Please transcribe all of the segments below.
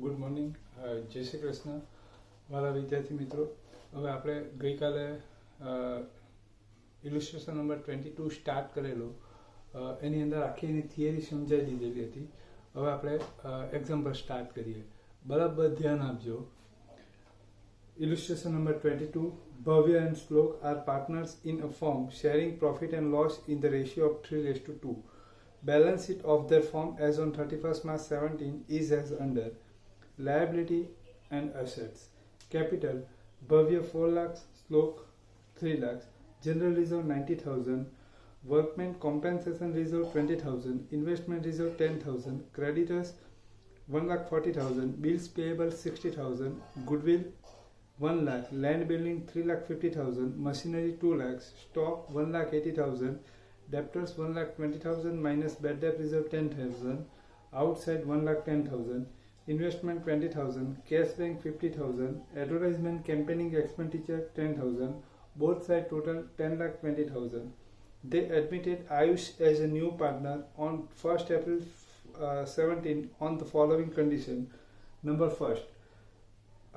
Good morning, જય શ્રી કૃષ્ણ મારા વિદ્યાર્થી મિત્રો. હવે આપણે ગઈકાલે ઇલિસ્ટ્રેશન નંબર 22 સ્ટાર્ટ કરેલો, એની અંદર આખી એની થિયરી સમજાવી દીધેલી હતી. હવે આપણે એક્ઝામ્પલ સ્ટાર્ટ કરીએ. બરાબર ધ્યાન આપજો. Illustration number 22. Bhavya and Shlok are partners in a firm sharing profit and loss in the ratio of 3:2. Balance sheet of their firm as on 31st March 17 is as under. Liability and assets. Capital: Bhavya 4 lakhs, Shlok 3 lakhs. General reserve 90,000. Workmen compensation reserve 20,000. Investment reserve 10,000. Creditors 1,40,000. Bills payable 60,000. Goodwill 1 lakh, land building 3,50,000, machinery 2 lakhs, stock 1,80,000, debtors 1,20,000 minus bad debt reserve 10,000, outside 1,10,000, investment 20,000, cash bank 50,000, advertisement campaigning expenditure 10,000, both side total 10,20,000. They admitted Ayush as a new partner on 1st April 17 on the following condition. Number first,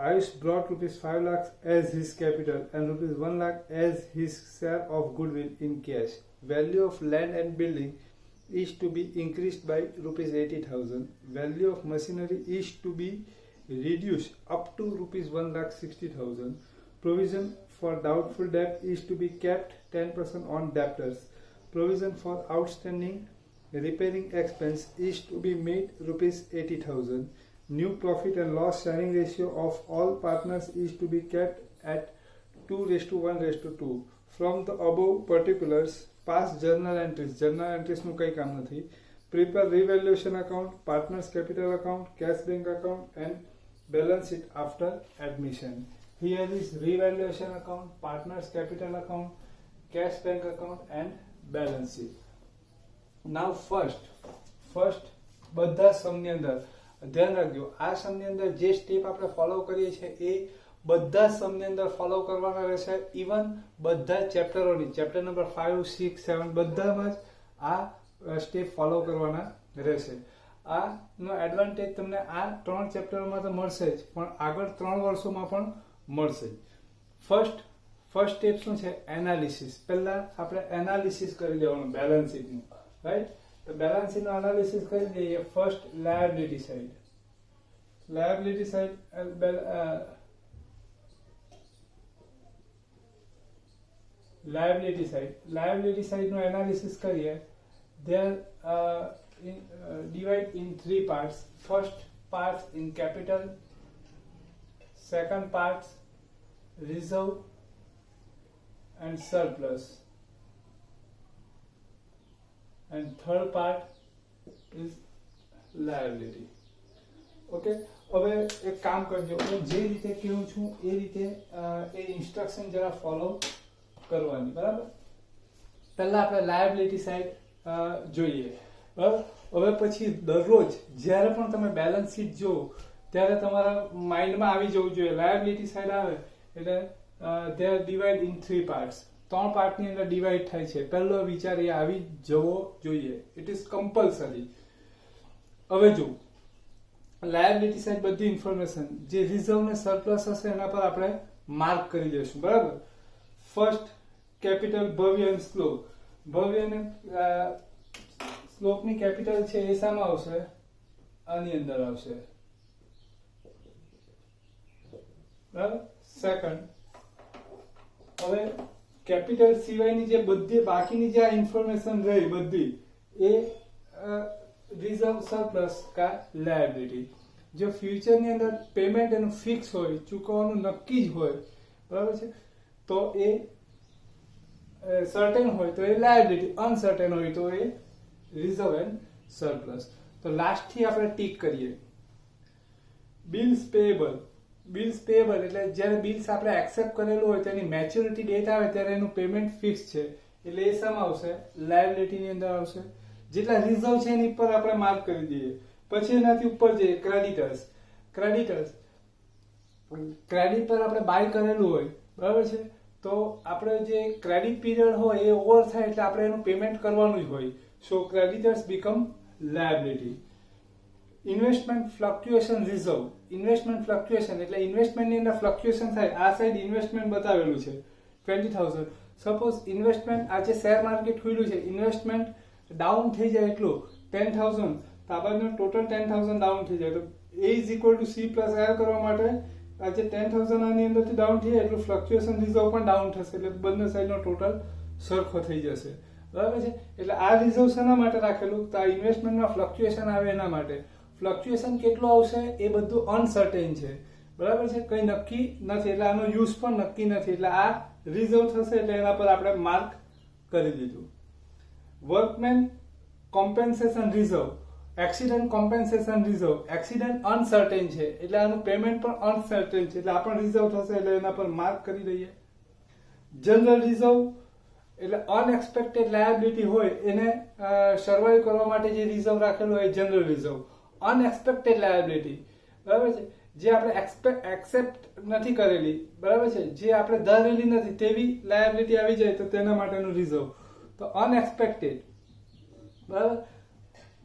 Ayush brought rupees 5 lakhs as his capital and rupees 1 lakh as his share of goodwill in cash. Value of land and building is to be increased by rupees 80,000. Value of machinery is to be reduced up to rupees 1,60,000. Provision for doubtful debt is to be kept 10% on debtors. Provision for outstanding repairing expense is to be made rupees 80,000. New profit and loss sharing ratio of all partners is to be kept at 2:1:2. From the above particulars, pass journal entries. Journal entries નું કઈ કામ નથી. Prepare revaluation account, partners capital account, cash bank account and balance sheet after admission. Here is revaluation account, partners capital account, cash bank account and balance sheet. Now first બધા સમની અંદર ધ્યાન રાખજો. આ સમની અંદર જે સ્ટેપ આપણે ફોલો કરીએ છીએ એ બધા સમની અંદર ફોલો કરવાના રહેશે. ઇવન બધા ચેપ્ટરોની ચેપ્ટર નંબર 5, 6, 7 બધામાં જ આ સ્ટેપ ફોલો કરવાના રહેશે. આનો એડવાન્ટેજ તમને આ 3 ચેપ્ટરોમાં તો મળશે જ, પણ આગળ 3 વર્ષોમાં પણ મળશે. ફર્સ્ટ સ્ટેપ શું છે? એનાલિસિસ. પહેલા આપણે એનાલિસિસ કરી લેવાનું બેલેન્સ શીટનું, રાઈટ? તો બેલેન્સ શીટનું એનાલિસિસ કરી દઈએ. First liability side. લાયબિલિટી સાઇડનું એનાલિસિસ કરીએ. There divide in 3 parts. First part in capital, second part reserve and surplus, and third part is liability. Okay, હવે એક કામ કરજો, હું જે રીતે કહું છું એ રીતે એ ઇન્સ્ટ્રક્શન જરા ફોલો કરવાની, બરાબર? પહેલા આપણે લાયબિલિટી સાઇડ જોઈએ, બરાબર? હવે પછી દરરોજ જ્યારે પણ તમે બેલેન્સ શીટ જો ત્યારે તમારા માઇન્ડમાં આવી જવું જોઈએ લાયબિલિટી સાઇડ આવે એટલે they are divide in 3 parts. 3 પાર્ટની અંદર ડિવાઈડ થાય છે. પહેલો વિચાર એ આવી જવો જોઈએ. It is compulsory. હવે જો લાયબિલિટી સાઇડ બધી ઇન્ફોર્મેશન જે રિઝર્વ ને સરપ્લસ હશે એના પર આપણે માર્ક કરી દઈશું, બરાબર? ફર્સ્ટ કેપિટલ ભવ્ય અને શ્લોક. ભવ્ય અને શ્લોકની કેપિટલ છે એ શામાં આવશે? આની અંદર આવશે, બરાબર? સેકન્ડ, હવે કેપિટલ સિવાયની જે બધી બાકીની જે ઇન્ફોર્મેશન રહી બધી એ રિઝર્વ, સરપ્લસ કા લાયબિલિટી. જો ફ્યુચરની અંદર પેમેન્ટ એનું ફિક્સ હોય, ચૂકવવાનું નક્કી જ હોય, બરાબર છે, તો એ સર્ટેન હોય તો એ લાયબિલિટી, અનસર્ટેન હોય તો એ રિઝર્વ એન્ડ સરપ્લસ. તો લાસ્ટથી આપણે ટીક કરીએ. Bills payable. બિલ્સ પેએબલ એટલે જ્યારે બિલ્સ આપણે એક્સેપ્ટ કરેલું હોય તેની મેચ્યોરિટી ડેટ આવે ત્યારે એનું પેમેન્ટ ફિક્સ છે એટલે એ શામાં આવશે? લાયબિલિટીની અંદર આવશે. જેટલા રિઝર્વ છે એની પર આપણે માર્ક કરી દઈએ. પછી એનાથી ઉપર જઈએ ક્રેડિટર્સ. ક્રેડિટ પર આપણે બાય કરેલું હોય, બરાબર છે, તો આપણે જે ક્રેડિટ પીરિયડ હોય એ ઓવર થાય એટલે આપણે એનું પેમેન્ટ કરવાનું જ હોય. So creditors become liability. Investment fluctuation reserve. Investment fluctuation એટલે ઇન્વેસ્ટમેન્ટની અંદર ફ્લક્ચ્યુએશન થાય. આ સાઈડ ઇન્વેસ્ટમેન્ટ બતાવેલું છે 20,000. સપોઝ ઇન્વેસ્ટમેન્ટ આજે શેર માર્કેટ ખુલ્યું છે, ઇન્વેસ્ટમેન્ટ ડાઉન થઈ જાય એટલું 10,000, તો આ બાજુ ટોટલ 10,000 ડાઉન થઈ જાય, તો A is equal to C plus R કરવા માટે આજે 10,000 આની અંદરથી ડાઉન થઈ જાય એટલું ફ્લક્ચ્યુએશન રિઝર્વ પણ ડાઉન થશે, એટલે બંને સાઈડનો ટોટલ સરખો થઈ જશે. બરાબર છે. એટલે આ રિઝર્વ શેના માટે રાખેલું? તો આ ઇન્વેસ્ટમેન્ટમાં ફ્લક્ચ્યુએશન આવે એના માટે. ફ્લક્ચ્યુએશન કેટલું આવશે એ બધું અનસર્ટેન છે. બરાબર છે, કંઈ નક્કી નથી, એટલે આનો યુઝ પણ નક્કી નથી, એટલે આ રિઝર્વ થશે, એટલે એના પર આપણે માર્ક કરી દીધું. Workmen compensation reserve, accident compensation reserve. Accident uncertain છે એટલે આનું પેમેન્ટ પણ અનસર્ટેન છે, એટલે આ પણ રિઝર્વ થશે, એટલે એના પર માર્ક કરી દઈએ. જનરલ રિઝર્વ એટલે અનએક્સપેક્ટેડ લાયબિલિટી હોય એને સર્વાઈવ કરવા માટે જે રિઝર્વ રાખેલું હોય એ જનરલ રિઝર્વ. અનએક્સપેક્ટેડ લાયબિલિટી, બરાબર છે, જે આપણે એક્સેપ્ટ નથી કરેલી, બરાબર છે, જે આપણે ધારેલી નથી તેવી લાયબિલિટી આવી જાય તો તેના માટેનું રિઝર્વ. તો અનએક્સપેક્ટેડ, બરાબર,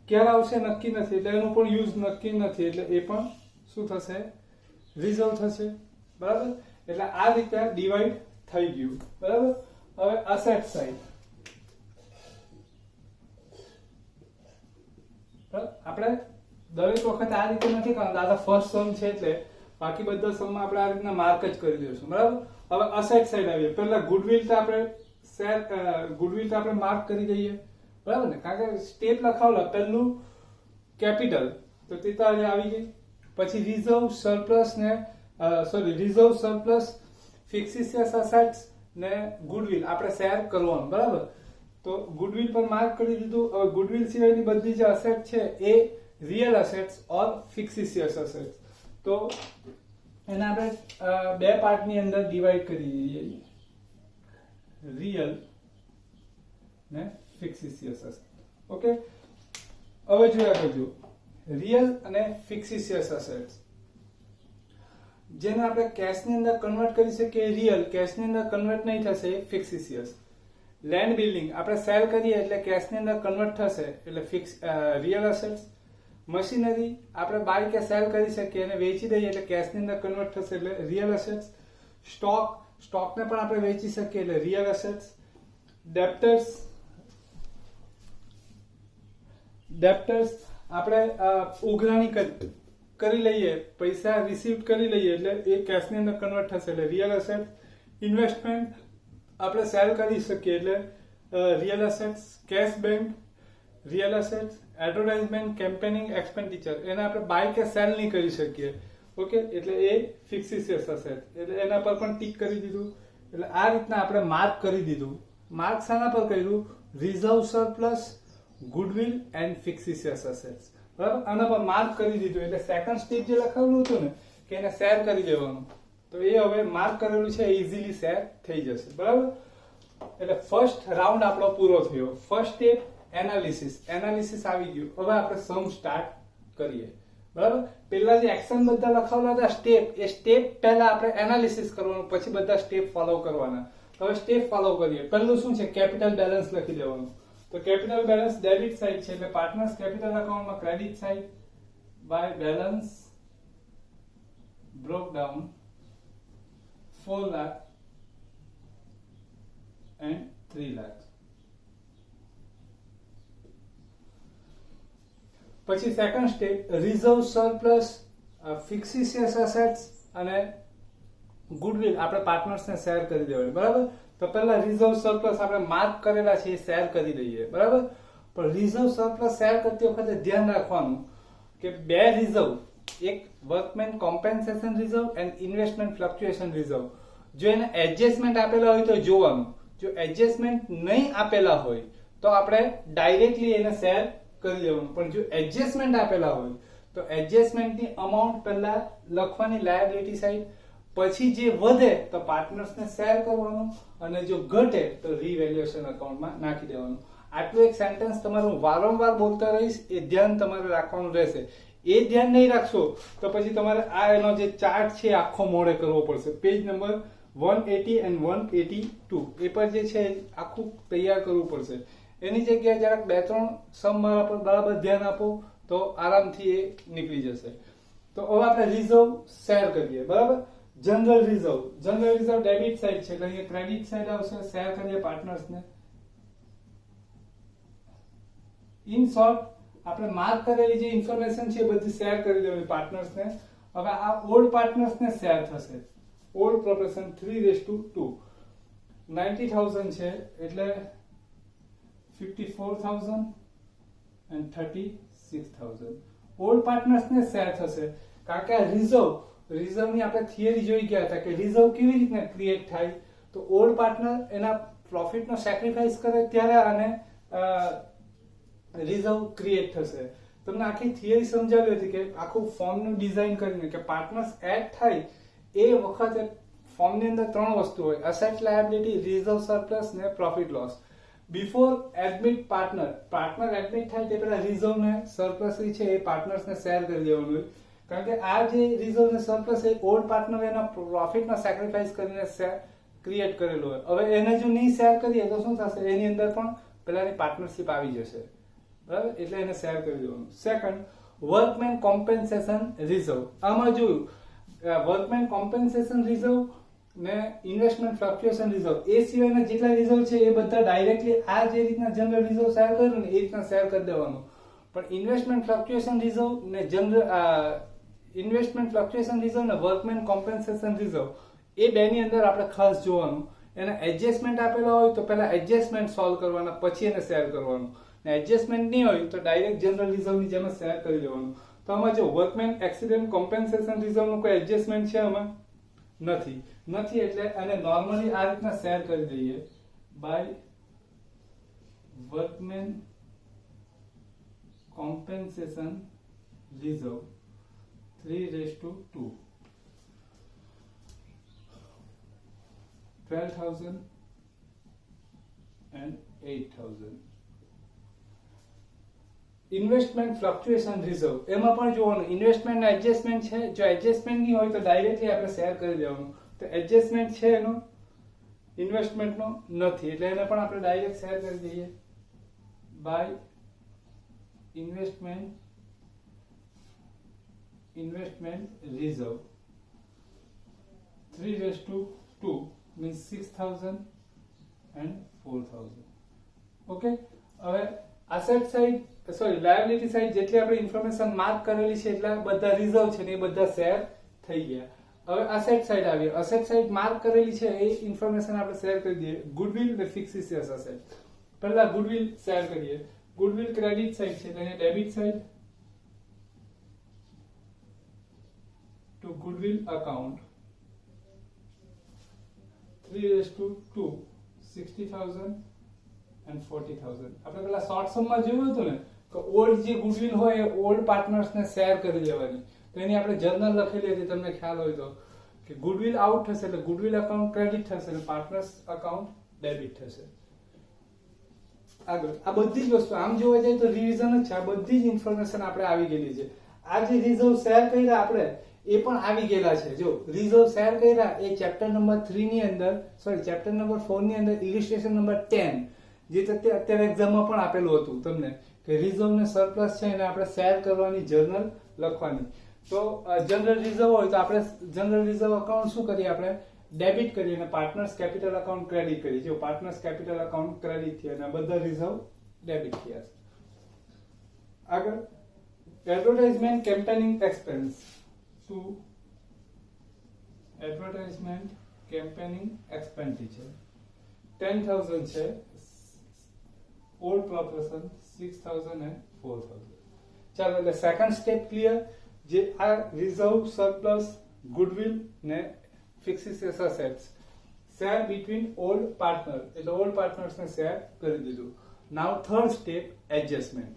ક્યારે આવશે નક્કી નથી, એટલે એનું પણ યુઝ નક્કી નથી, એટલે એ પણ શું થશે? રિઝર્વ થશે. બરાબર, એટલે આ રીતે ડિવાઈડ થઈ ગયું. બરાબર. હવે અસેટ સાઈડ આપણે દરેક વખત આ રીતે નથી કરવાનું, આ ફર્સ્ટ સમ છે એટલે બાકી બધા સમમાં આપણે આ રીતના માર્ક જ કરી દઈશું. બરાબર. હવે અસેટ સાઈડ આવીએ. પહેલા ગુડવિલ તો આપણે માર્ક કરી દઈએ. બરાબર ને, કારણ કે સ્ટેપ લખાવેલા પહેલું કેપિટલ, તો તે તો આજે આવી ગઈ. પછી રિઝર્વ સરપ્લસ ને રિઝર્વ સરપ્લસ ફિક્સિશિયસ અસેટ્સ ને ગુડવિલ આપણે શેર કરવાનું. બરાબર, તો ગુડવિલ પર માર્ક કરી દીધું. હવે ગુડવિલ સિવાયની બધી જે અસેટ છે એ રિયલ અસેટ્સ ઓર ફિક્સિશિયસ અસેટ્સ, તો એને આપણે બે પાર્ટની અંદર ડિવાઈડ કરી દઈએ, રિયલ ને ફિક્સિશિયસ અસેટ. ઓકે, હવે જોયા કરજો રિયલ અને ફિક્સિશિયસ અસેટ્સ, જેને આપણે કેશની અંદર કન્વર્ટ કરી શકીએ રિયલ, કેશની અંદર કન્વર્ટ નહીં થશે એ ફિક્સિશિયસ. લેન્ડ બિલ્ડિંગ આપણે સેલ કરીએ એટલે કેશની અંદર કન્વર્ટ થશે એટલે રિયલ અસેટ્સ. મશીનરી આપણે બાય કે સેલ કરી શકીએ અને વેચી દઈએ એટલે કેશની અંદર કન્વર્ટ થશે એટલે રિયલ અસેટ્સ. સ્ટોકને પણ આપણે વેચી શકીએ એટલે રિયલ અસેટ્સ. ડેપ્ટર્સ આપણે ઉઘરાણી કરી લઈએ, પૈસા રિસીવ કરી લઈએ એટલે એ કેશની અંદર કન્વર્ટ થશે એટલે રિયલ અસેટ્સ. ઇન્વેસ્ટમેન્ટ આપણે સેલ કરી શકીએ એટલે real assets. Cash bank real assets. Advertisement campaigning expenditure એને આપણે બાય કે સેલ નહીં કરી શકીએ. ઓકે, એટલે એ ફિક્સિશિયસ અસેટ, એટલે એના પર પણ ટીક કરી દીધું. એટલે આ રીતના આપણે માર્ક કરી દીધું. માર્ક શાના પર કર્યું? Reserve surplus, goodwill and fictitious assets. બરાબર, આના પર માર્ક કરી દીધું. એટલે સેકન્ડ સ્ટેપ જે લખાવેલું હતું ને કે એને શેર કરી દેવાનું, તો એ હવે માર્ક કરેલું છે એ ઇઝીલી શેર થઈ જશે. બરાબર, એટલે ફર્સ્ટ રાઉન્ડ આપણો પૂરો થયો. ફર્સ્ટ સ્ટેપ એનાલિસિસ આવી ગયું. હવે આપણે સમ સ્ટાર્ટ કરીએ. બરાબર, પેલા જે એક્શન બધા લખાવેલા હતા સ્ટેપ, એ સ્ટેપ પહેલા આપણે એનાલિસિસ કરવાનું, પછી બધા સ્ટેપ ફોલો કરવાના. હવે સ્ટેપ ફોલો કરીએ. પહેલું શું છે? કેપિટલ બેલેન્સ લખી દેવાનું. તો કેપિટલ બેલેન્સ ડેબિટ સાઇડ છે એટલે પાર્ટનર્સ કેપિટલ એકાઉન્ટમાં credit side by balance broke down 4 lakh and 3 lakh. પછી second step reserve surplus, fictitious assets અને ગુડવિલ આપણે પાર્ટનર્સને શેર કરી દેવાની. બરાબર, તો પહેલા રિઝર્વ સરપ્લસ આપણે માર્ક કરેલા છે એ શેર કરી દઈએ. બરાબર, પણ રિઝર્વ સરપ્લસ શેર કરતી વખતે ધ્યાન રાખવાનું કે બે રિઝર્વ, એક workmen compensation reserve and investment fluctuation reserve, જો એને એડજસ્ટમેન્ટ આપેલા હોય તો જોવાનું. જો એડજસ્ટમેન્ટ નહીં આપેલા હોય તો આપણે ડાયરેક્ટલી એને શેર કરી દેવાનું. પણ જો એડજસ્ટમેન્ટ આપેલા હોય તો એડજસ્ટમેન્ટની અમાઉન્ટ પહેલા લખવાની લાયબિલિટી સાઈડ, પછી જે વધે તો પાર્ટનર્સને શેર કરવાનું અને જો ઘટે તો રીવેલ્યુએશન એકાઉન્ટમાં નાખી દેવાનું. આટલું એક સેન્ટેન્સ તમારું વારંવાર બોલતા રહીશ, એ ધ્યાન તમારે રાખવાનું રહેશે. એ ધ્યાન નહીં રાખશો તો પછી તમારે આ એનો જે ચાર્ટ છે આખો મોડે કરવો પડશે. પેજ નંબર 180 and 182 એ પર જે છે આખું તૈયાર કરવું પડશે. એની જગ્યાએ જરાક બે ત્રણ સમ મારા પર બરાબર ધ્યાન આપો તો આરામથી એ નીકળી જશે. તો હવે આપણે રિઝર્વ શેર કરીએ, બરાબર. જનરલ રિઝર્વ ડેબિટ સાઈડ છે એટલે અહીંયા ક્રેડિટ સાઈડ આવશે. શેર કરીએ પાર્ટનર્સને. ઇન શોર્ટ આપણે માર્ક કરેલી જે ઇન્ફોર્મેશન છે એ બધી શેર કરી દેવાની પાર્ટનર્સને. હવે આ ઓલ્ડ પાર્ટનર્સને શેર થશે. Old proportion 3:2. 90,000 છે એટલે 54,000 and 36,000 ઓલ્ડ પાર્ટનર્સને શેર થશે. કારણ કે આ રિઝર્વની આપણે થિયરી જોઈ ગયા હતા કે રિઝર્વ કેવી રીતના ક્રિએટ થાય. તો ઓલ્ડ પાર્ટનર એના પ્રોફિટનો સેક્રિફાઈસ કરે ત્યારે આને રિઝર્વ ક્રિએટ થશે. તમને આખી થિયરી સમજાવી હતી કે આખું ફોર્મનું ડિઝાઇન કરીને કે પાર્ટનર્સ એડ થાય એ વખતે ફોર્મની અંદર 3 વસ્તુ હોય: એસેટ, લાયબિલિટી, રિઝર્વ, સરપ્લસ ને profit loss. Before admit partner admit થાય તે પહેલા રિઝર્વ ને સરપ્લસ છે એ પાર્ટનર્સને શેર કરી દેવાનું હોય. કારણ કે આ જે રિઝર્વ ને સરપ્લસ એ ઓલ્ડ પાર્ટનર એના પ્રોફિટનો સેક્રિફાઈસ કરીને ક્રિએટ કરેલું હોય. હવે એને જો નહીં શેર કરીએ તો શું થશે? એની અંદર પણ પેલાની પાર્ટનરશિપ આવી જશે, બરાબર. એટલે એને શેર કરી દેવાનું. Second, workmen compensation reserve. આમાં જોયું વર્કમેન કોમ્પેન્સેશન રિઝર્વ ને ઇન્વેસ્ટમેન્ટ ફ્લક્ચ્યુએશન રિઝર્વ, એ સિવાયના જેટલા રિઝર્વ છે એ બધા ડાયરેક્ટલી આ જે રીતના જનરલ રિઝર્વ શેર કર્યું ને એ રીતના શેર કરી દેવાનું. પણ ઇન્વેસ્ટમેન્ટ ફ્લક્ચ્યુએશન રિઝર્વ ને વર્કમેન કોમ્પેન્સેશન રિઝર્વ એ બેની અંદર આપણે ખાસ જોવાનું. એના એડજસ્ટમેન્ટ આપેલા હોય તો પહેલા એડજસ્ટમેન્ટ સોલ્વ કરવાના, પછી એને શેર કરવાનું. ને એડજસ્ટમેન્ટ નહીં હોય તો ડાયરેક્ટ જનરલ રિઝર્વની જેમ શેર કરી દેવાનું. તો આમાં જો વર્કમેન એક્સિડન્ટ કોમ્પેન્સેશન રિઝર્વનું કોઈ એડજસ્ટમેન્ટ છે આમાં નથી એટલે આને નોર્મલી આ રીતના શેર કરી દઈએ by workmen compensation reserve 3:2. 12,000 and 8,000. Investment fluctuation reserve એમાં પણ જોવાનું ઇન્વેસ્ટમેન્ટ એડજસ્ટમેન્ટ છે. જો એડજસ્ટમેન્ટ નહીં હોય તો ડાયરેક્ટલી આપણે શેર કરી દેવાનું. તો એડજસ્ટમેન્ટ છે એનો, ઇન્વેસ્ટમેન્ટનો નથી એટલે એને પણ આપણે ડાયરેક્ટ શેર કરી દઈએ by investment reserve 3:2 means 6,000 and 4,000. Okay. હવે એસેટ સાઈડ લાયબિલિટી સાઈડ જેટલી આપણે ઇન્ફોર્મેશન માર્ક કરેલી છે એટલા બધા રિઝર્વ છે ને એ બધા શેર થઈ ગયા. હવે એસેટ સાઈડ આવીએ. એસેટ સાઈડ માર્ક કરેલી છે એ ઇન્ફોર્મેશન આપણે શેર કરી દઈએ. ગુડવિલ ને ફિક્સિસ એસેટ. પહેલા ગુડવિલ શેર કરીએ. ગુડવિલ ક્રેડિટ સાઈડ છે એટલે debit side to goodwill account 3:2 60,000 and 40,000. આપણે પેલા શોર્ટ સમમાં જોયું હતું ને કે ઓલ્ડ જે ગુડવિલ હોય એ ઓલ્ડ પાર્ટનર્સને શેર કરી દેવાની. તો એની આપણે જર્નલ લખેલી હતી, તમને ખ્યાલ હોય તો, કે ગુડવિલ આઉટ થશે એટલે ગુડવિલ અકાઉન્ટ ક્રેડિટ થશે અને પાર્ટનર્સ અકાઉન્ટ ડેબિટ થશે. આગળ આ બધી જ વસ્તુ આમ જોવા જાય તો રિવિઝન જ છે. આ બધી જ ઇન્ફોર્મેશન આપણે આવી ગયેલી છે. આ જે રિઝર્વ શેર કર્યા આપણે એ પણ આવી ગયેલા છે. જો રિઝર્વ શેર કર્યા એ ચેપ્ટર નંબર 3 ની અંદર ચેપ્ટર નંબર 4 ની અંદર ઇલિસ્ટ્રેશન નંબર 10 જે અત્યારે એક્ઝામમાં પણ આપેલું હતું તમને કે રિઝર્વ ને સરપ્લસ છે એને આપણે શેર કરવાની, જર્નલ લખવાની. તો જનરલ રિઝર્વ હોય તો આપણે જનરલ રિઝર્વ અકાઉન્ટ શું કરીએ? આપણે ડેબિટ કરીએ અને પાર્ટનર્સ કેપિટલ અકાઉન્ટ ક્રેડિટ કરીએ. જો પાર્ટનર્સ કેપિટલ અકાઉન્ટ ક્રેડિટ થયા અને બધા રિઝર્વ ડેબિટ થયા. આગળ એડવર્ટાઇઝમેન્ટ કેમ્પેનિંગ એક્સપેન્સ. શું એડવર્ટાઇઝમેન્ટ કેમ્પેનિંગ એક્સપેન્ડિચર 10,000 છે. Old proportion 6,000 and 4,000. ચાલો એટલે સેકન્ડ સ્ટેપ ક્લિયર. જે આ રિઝર્વ, સરપ્લસ, ગુડવિલ ને fictitious assets share between old partner એટલે ઓલ્ડ પાર્ટનર્સને શેર કરી દીધું. Now third step adjustment.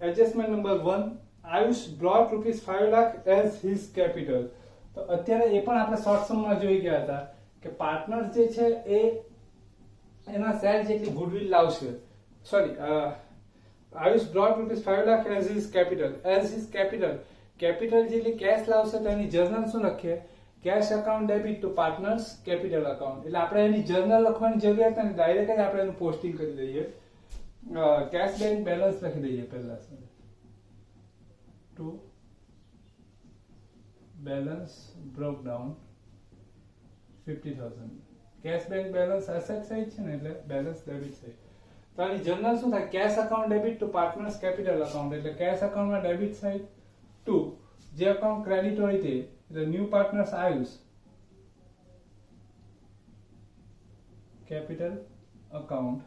Adjustment number 1, Ayush brought ₹5 lakh as his capital. તો અત્યારે એ પણ આપણે શોર્ટ સમમાં જોઈ ગયા હતા કે પાર્ટનર જે છે એ એના શેર જેટલી ગુડવિલ લાવશે. Ayush brought ₹5 lakh as his capital. Capital જેટલી કેશ લાવશે તો એની જર્નલ શું લખીએ? Cash account debit two partners capital account. એટલે આપણે એની જર્નલ લખવાની જરૂરિયાત નથી, ડાયરેક્ટ જ આપણે એનું પોસ્ટિંગ કરી દઈએ. કેશ બેંક બેલેન્સ લખી દઈએ પહેલા. to balance broke down 50,000. Cash bank balance asset side છે ને એટલે બેલેન્સ ડેબિટ સાઇડ. તો આની જનરલ શું થાય? Cache account debit two partners capital account. એટલે કેશ અકાઉન્ટમાં ડેબિટ સાઇડ ટુ જે અકાઉન્ટ ક્રેડિટ હોય તે એટલે new partners Ayush capital account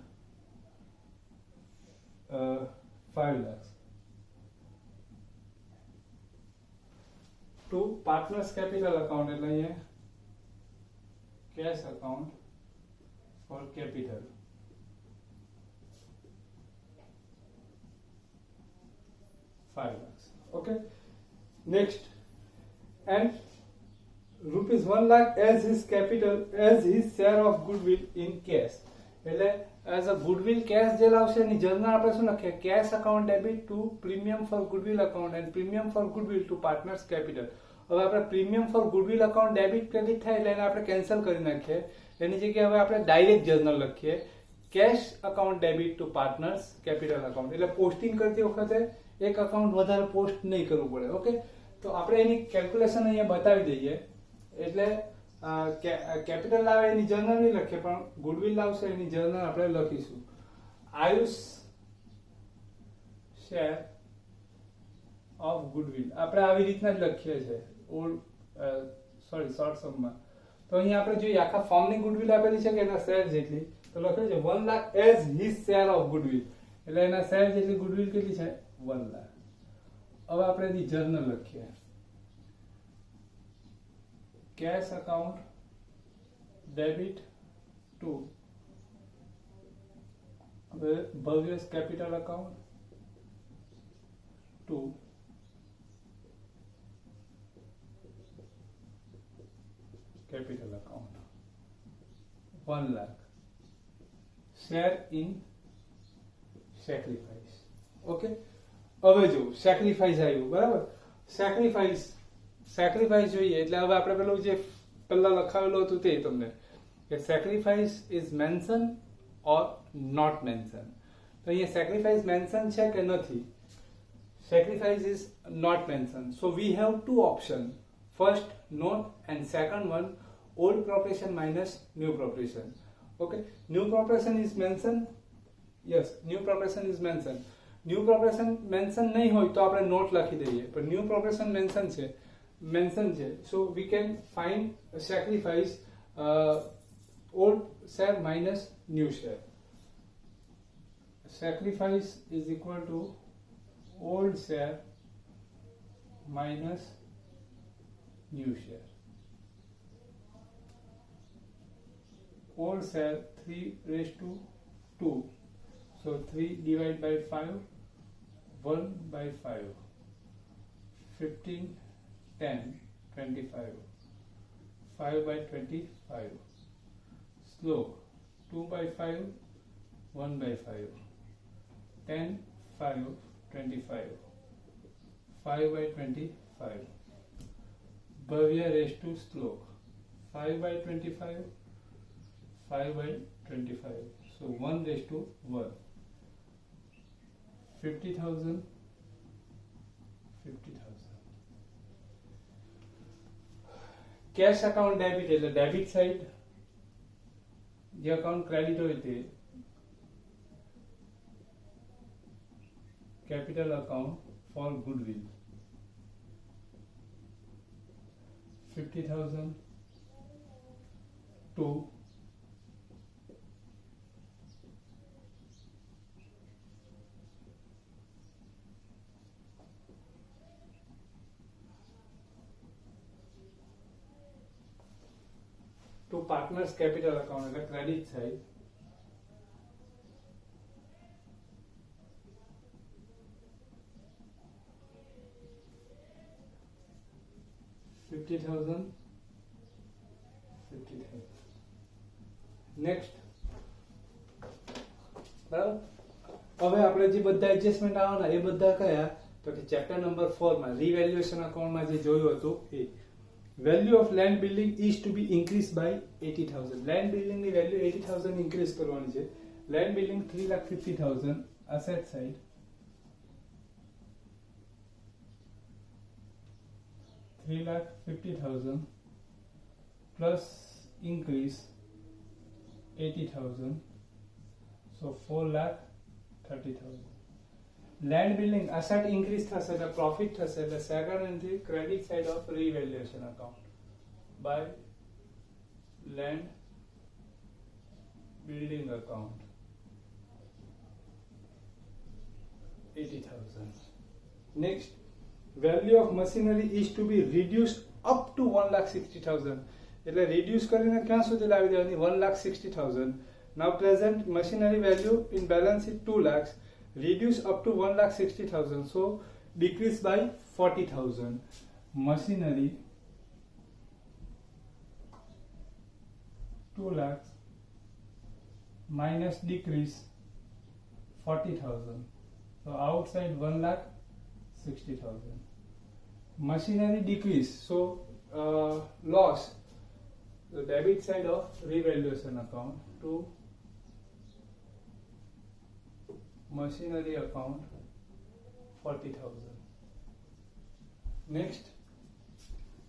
5 lakhs to partners capital account એટલે અહીંયા cash account for capital 5 lakhs. Okay, next, and rupees 1 lakh as his capital, as his share of goodwill in cash. એટલે as a goodwill cash જે લાવશે એની journal આપણે શું લખીએ? Cash account debit to premium for goodwill account and premium for goodwill to partners capital. હવે આપણે premium for goodwill account debit credit થાય એટલે એને આપણે કેન્સલ કરી નાખીએ. એની જગ્યાએ હવે આપણે ડાયરેક્ટ જર્નલ લખીએ cash account debit two partners capital account. એટલે પોસ્ટિંગ કરતી વખતે એક અકાઉન્ટ વધારે પોસ્ટ નહીં કરવું પડે. ઓકે, તો આપણે એની કેલ્ક્યુલેશન અહીંયા બતાવી દઈએ. એટલે કેપિટલ લાવે એની જર્નલ નહીં લખીએ પણ ગુડવિલ લાવશે એની જર્નલ આપણે લખીશું. આયુષ શેર ઓફ ગુડવિલ આપણે આવી રીતના જ લખીએ છીએ શોર્ટ સમમાં. તો અહીંયા આપણે જોઈએ આખા ફોર્મની ગુડવિલ આપેલી છે કે એના શેર જેટલી, તો લખ્યું છે 1 lakh as his share of goodwill. એટલે એના શેર જેટલી ગુડવિલ કેટલી છે? 1 lakh. હવે આપણે એની જર્નલ લખીએ cash account debit to Bhavya's capital account to capital account 1 lakh share in sacrifice. Okay, હવે જો સેક્રિફાઈસ આવ્યું બરાબર. સેક્રિફાઈસ જોઈએ એટલે હવે આપણે પેલું જે પહેલા લખાવેલું હતું તે તમને કે sacrifice is mention or not mention. તો અહીંયા સેક્રિફાઈસ મેન્શન છે કે નથી? Sacrifice is not mention. So we have two option, first note and second one old proportion minus new proportion. Okay, new proportion is mention. Yes, new proportion is mention. New proportion mention નહીં હોય તો આપણે note લખી દઈએ, પણ new proportion mention છે. So we can find a sacrifice old share minus new share. Sacrifice is equal to old share minus new share. Old share 3 raised to 2. So 3 divided by 5, 1 by 5, 15, 10, 25, 5 by 25. Slope 2 by 5, 1 by 5, 10, 5, 25, 5 by 25. Bhavya raised to slope 5 by 25, 5 by 25. So 1 raised to 1. 50,000, 50,000. Cash account debit એટલે debit side જે account credit હોય તે capital account for goodwill 50,000 to partners capital account એટલે credit side 50,000, 50,000. Next બરાબર. હવે આપણે જે બધા એડજસ્ટમેન્ટ આવવાના એ બધા કયા? તો કે ચેપ્ટર નંબર 4 માં રીવેલ્યુએશન અકાઉન્ટમાં જે જોયું હતું એ value of land building is to be increase by 80,000. Land building ની વેલ્યુ 80,000 ઇન્ક્રીઝ કરવાની છે. Land building 3,50,000 asset side 3,50,000 plus increase 80,000, so 4,30,000. Land building asset increase થશે એટલે profit થશે એટલે second entry credit side of revaluation account by land building account 80,000. Next, value of machinery is to be reduced up to 1,60,000. એટલે reduce કરીને ક્યાં સુધી લાવી દેવાની 1,60,000. Now present machinery value in balance sheet 2 lakhs, reduce up to 1,60,000, so decrease by 40,000. Machinery 2 lakhs minus decrease 40,000, so outside 1,60,000. Machinery decrease, so loss, the debit side of revaluation account to machinery account 40,000. Next,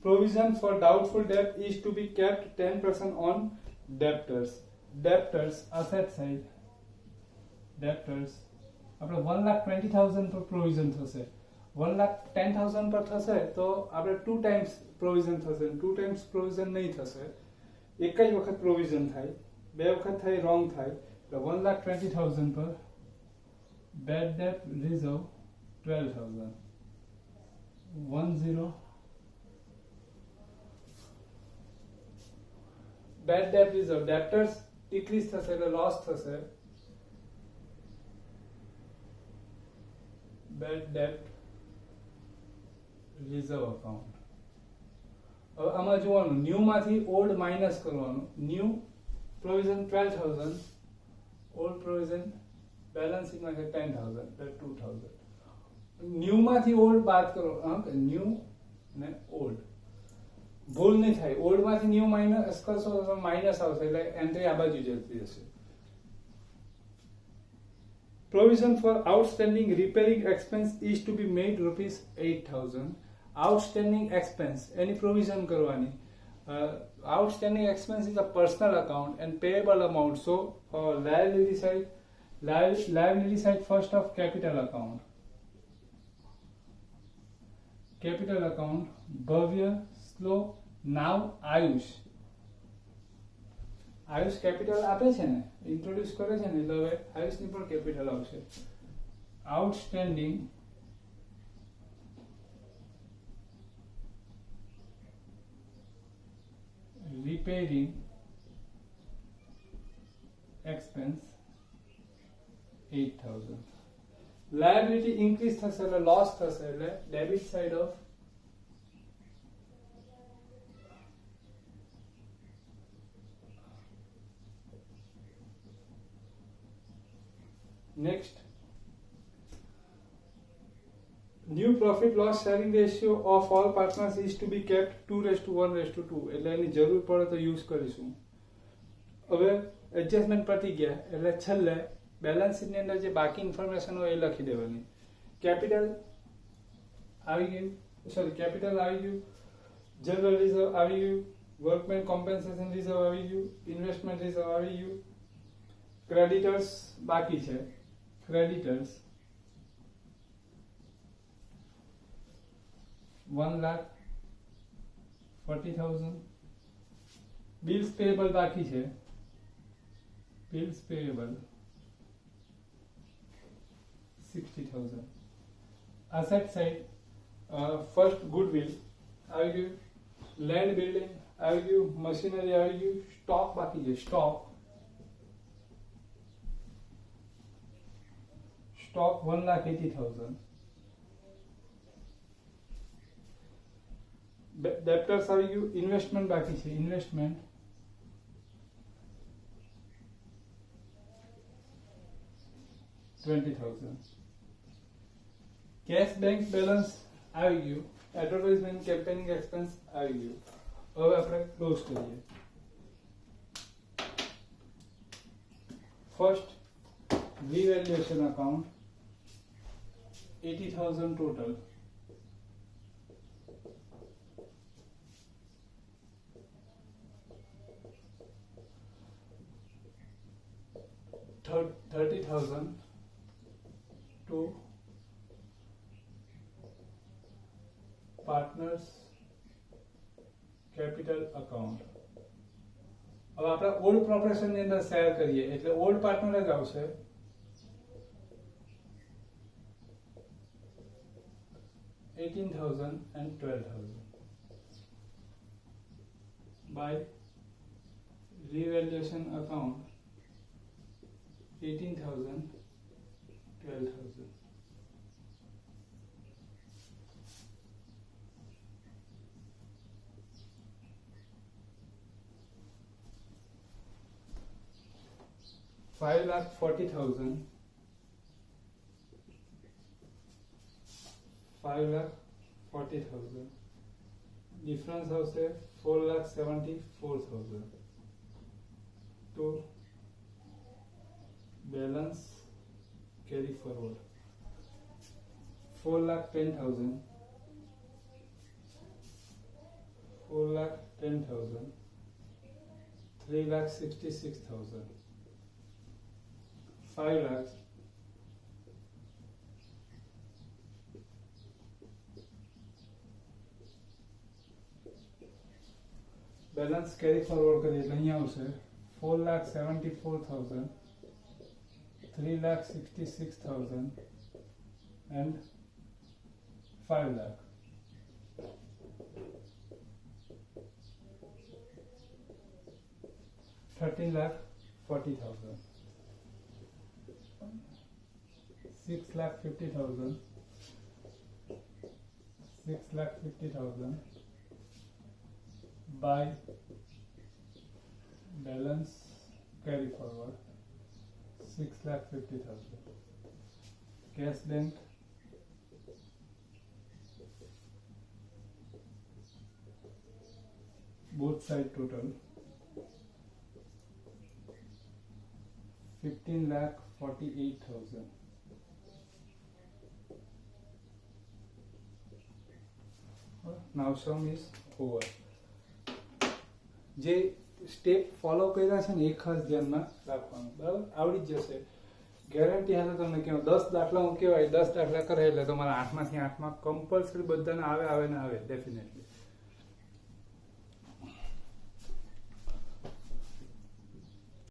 provision for doubtful debt is to be kept 10% on debtors. Debtors asset side, debtors આપણે 1,20,000 પર provision થશે, 1,10,000 પર થશે તો આપણે 2 times provision થશે, 2 times provision નહીં થશે, એક જ વખત પ્રોવિઝન થાય, બે વખત થાય રોંગ થાય, તો 1,20,000 પર bad debt reserve 12,000, 10 bad debt reserve, debtors decrease થશે એટલે loss થશે, bad debt reserve account. હવે આમાં જોવાનું ન્યુ માંથી ઓલ્ડ માઇનસ કરવાનું, new provision 12,000, old provision balance sheet માં છે 10,000, 2,000. ન્યુ માંથી ઓલ્ડ બાદ કરો, ન્યુ ને ઓલ્ડ ભૂલ નહીં થાય, ઓલ્ડ માંથી ન્યુ માઇનસ કરશો તો માઇનસ આવશે એટલે એન્ટ્રી આ બાજુ જતી જશે. Provision for outstanding repairing expense is to be made rupees 8,000. Outstanding expense any provision करवानी. Outstanding expense is a personal account and payable amount, so liability side first of capital account. Capital account Bhavya, Slow, now Ayush. Ayush capital આપે છે ને, introduce કરે છે ને, એટલે હવે આયુષની પણ કેપિટલ આવશે. Outstanding repairing expense 8,000. liability increase થશે એટલે loss થશે એટલે debit side of next, new profit loss sharing ratio of all partners is to be kept 2:1:2. એટલે એની જરૂર પડે તો યુઝ કરીશું. હવે એડજસ્ટમેન્ટ પતી ગયા એટલે છેલ્લે બેલેન્સ શીટની અંદર જે બાકી ઇન્ફોર્મેશન હોય એ લખી દેવાની. કેપિટલ આવી ગયું, સોરી કેપિટલ આવી ગયું, જનરલ રિઝર્વ આવી ગયું, વર્કમેન કોમ્પેન્સેશન રિઝર્વ આવી ગયું, ઇન્વેસ્ટમેન્ટ રિઝર્વ આવી ગયું, ક્રેડિટર્સ બાકી છે, creditors 1,40,000, bills payable બાકી છે, bills payable 60,000. asset side first goodwill આવી ગયું, land building આવી ગયું, machinery આવી ગયું, stock બાકી છે, stock 1,80,000. debtors આવી ગયું, investment બાકી છે, investment 20,000. cash bank balance આવી ગયું, advertisement campaigning expense આવી ગયું. હવે આપણે ક્લોઝ કરીએ. first revaluation account 80,000 total, 30,000 to partners capital account. હવે આપણે ઓલ્ડ પ્રોપરેશન ની અંદર શેર કરીએ એટલે ઓલ્ડ પાર્ટનર જ આવશે. $18,000 and $12,000 by revaluation account. 18,000, 12,000. $5,40,000, 5,40,000. Difference આવશે 4,74,000 to balance carry forward. 4,10,000, 4,10,000, 3,66,000, 5 lakhs, balance carry forward કરીએ એટલે અહીંયા આવશે 4,74,000, 3,66,000 and 5 lakh. $13,40,000, 6,50,000, 6,50,000 by balance carry forward 6,50,000. Cash bank both side total 15,48,000. Now sum is over. જે સ્ટેપ ફોલો કર્યા છે ને એ ખાસ ધ્યાનમાં રાખવાનું, બરાબર? આવડી જ જશે, ગેરંટી હાથે તમને કહું. 10 દાખલા હું કહેવાય, 10 દાખલા કરે એટલે તમારા 8માંથી 8 કમ્પલસરી બધાને આવે ને આવે ડેફિનેટલી.